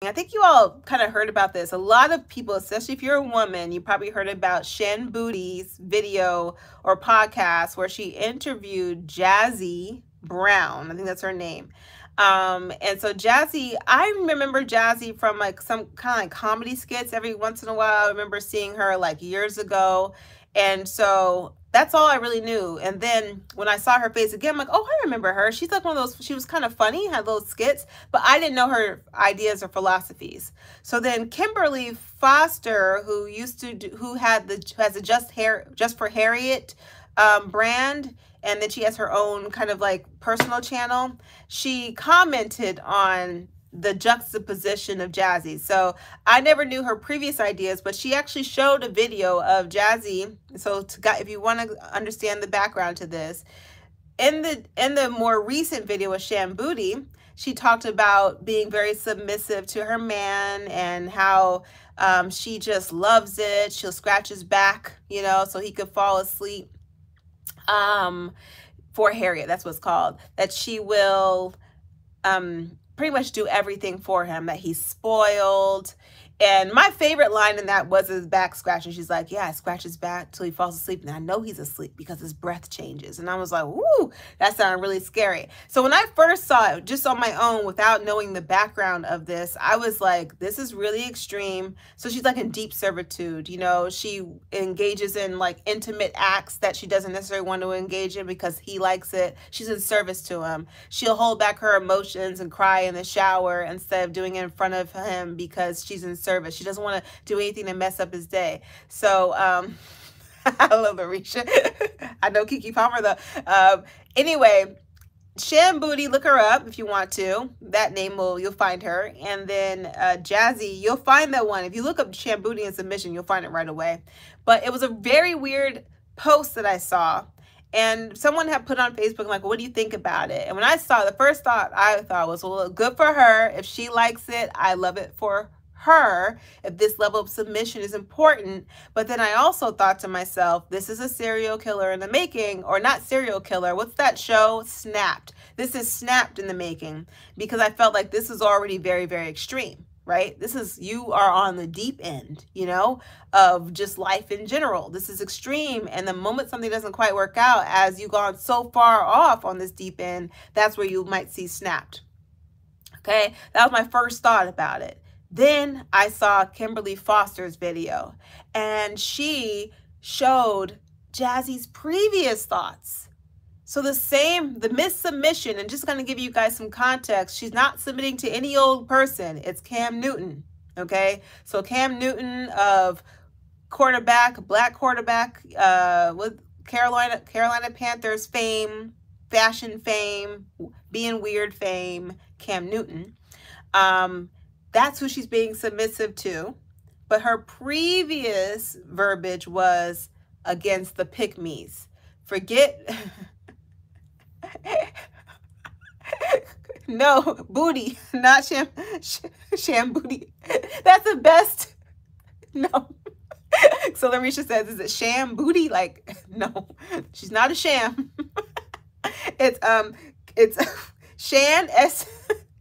I think you all kind of heard about this. A lot of people, especially if you're a woman, you probably heard about Shan Booty's video or podcast where she interviewed Jazzy Brown. I think that's her name. And so Jazzy, I remember Jazzy from like some kind of like comedy skits every once in a while. I remember seeing her like years ago. And so that's all I really knew. And then when I saw her face again, I'm like, oh, I remember her. She's like one of those, she was kind of funny, had those skits, but I didn't know her ideas or philosophies. So then Kimberly Foster, who used to do, who has a Just for Harriet brand, and then she has her own kind of like personal channel, she commented on the juxtaposition of Jazzy. So I never knew her previous ideas, but she actually showed a video of Jazzy. So if you want to understand the background to this, in the more recent video with Shan Booty, she talked about being very submissive to her man and how she just loves it. She'll scratch his back, you know, so he could fall asleep. For Harriet, that's what's called. That she will pretty much do everything for him, that he's spoiled. And my favorite line in that was his back scratching. She's like, yeah, I scratch his back till he falls asleep. And I know he's asleep because his breath changes. And I was like, woo, that sounded really scary. So when I first saw it just on my own without knowing the background of this, I was like, this is really extreme. So she's like in deep servitude. You know, she engages in like intimate acts that she doesn't necessarily want to engage in because he likes it. She's in service to him. She'll hold back her emotions and cry in the shower instead of doing it in front of him because she's in service. She doesn't want to do anything to mess up his day. So I love Arisha. I know Kiki Palmer though. Anyway, Shan Booty, look her up if you want to. That name you'll find her. And then Jazzy, you'll find that one. If you look up Shan Booty and submission, you'll find it right away. But it was a very weird post that I saw. And someone had put on Facebook, like, what do you think about it? And when I saw it, the first thought I thought was, well, good for her. If she likes it, I love it for her, if this level of submission is important. But then I also thought to myself, this is a serial killer in the making, or not serial killer. What's that show? Snapped. This is Snapped in the making, because I felt like this is already very, very extreme, right? This is, you are on the deep end, you know, of just life in general. This is extreme. And the moment something doesn't quite work out, as you've gone so far off on this deep end, that's where you might see Snapped. Okay. That was my first thought about it. Then I saw Kimberly Foster's video, and she showed Jazzy's previous thoughts. So the missubmission, and just going to give you guys some context, she's not submitting to any old person. It's Cam Newton, okay? So Cam Newton of black quarterback with Carolina Panthers fame, fashion fame, being weird fame, Cam Newton. That's who she's being submissive to. But her previous verbiage was against the pick-me's. Forget... No, Booty, not Shan Booty. That's the best. No. So Larisha says, is it Shan Booty? Like, no, she's not a sham. It's Shan,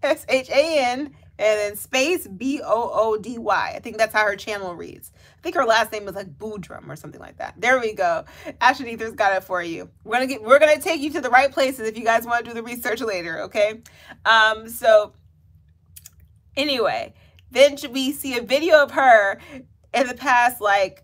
S-H-A-N, and then space B-O-O-D-Y. I think that's how her channel reads. I think her last name is like Boodrum or something like that. There we go. Ash&Ether's got it for you. We're gonna take you to the right places if you guys want to do the research later, okay? So anyway, then we see a video of her in the past, like,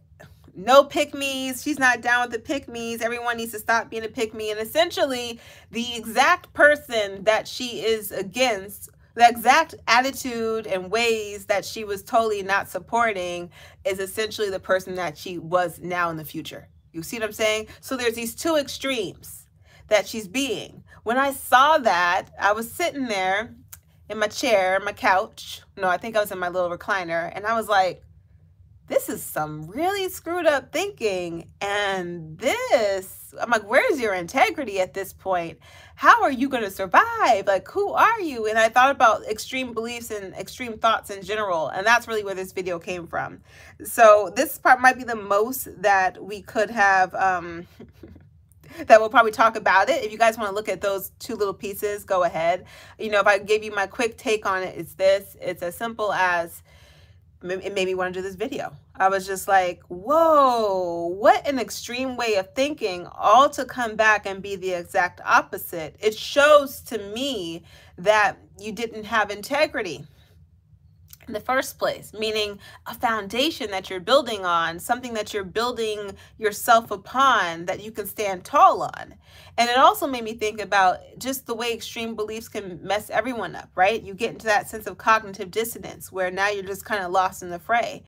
no pick-me's. She's not down with the pick-me's. Everyone needs to stop being a pick-me. And essentially, the exact person that she is against, the exact attitude and ways that she was totally not supporting, is essentially the person that she was now in the future. You see what I'm saying? So there's these two extremes that she's being. When I saw that, I was sitting there in my chair, my couch. No, I think I was in my little recliner. And I was like, this is some really screwed up thinking. And this, I'm like, where's your integrity at this point? How are you going to survive? Like, who are you? And I thought about extreme beliefs and extreme thoughts in general. And that's really where this video came from. So this part might be the most that we could have that will probably talk about it. If you guys want to look at those two little pieces, go ahead. You know, if I gave you my quick take on it, it's this. It's as simple as it made me want to do this video. I was just like, whoa, what an extreme way of thinking, all to come back and be the exact opposite. It shows to me that you didn't have integrity in the first place, meaning a foundation that you're building on, something that you're building yourself upon that you can stand tall on. And it also made me think about just the way extreme beliefs can mess everyone up, right? You get into that sense of cognitive dissonance where now you're just kind of lost in the fray.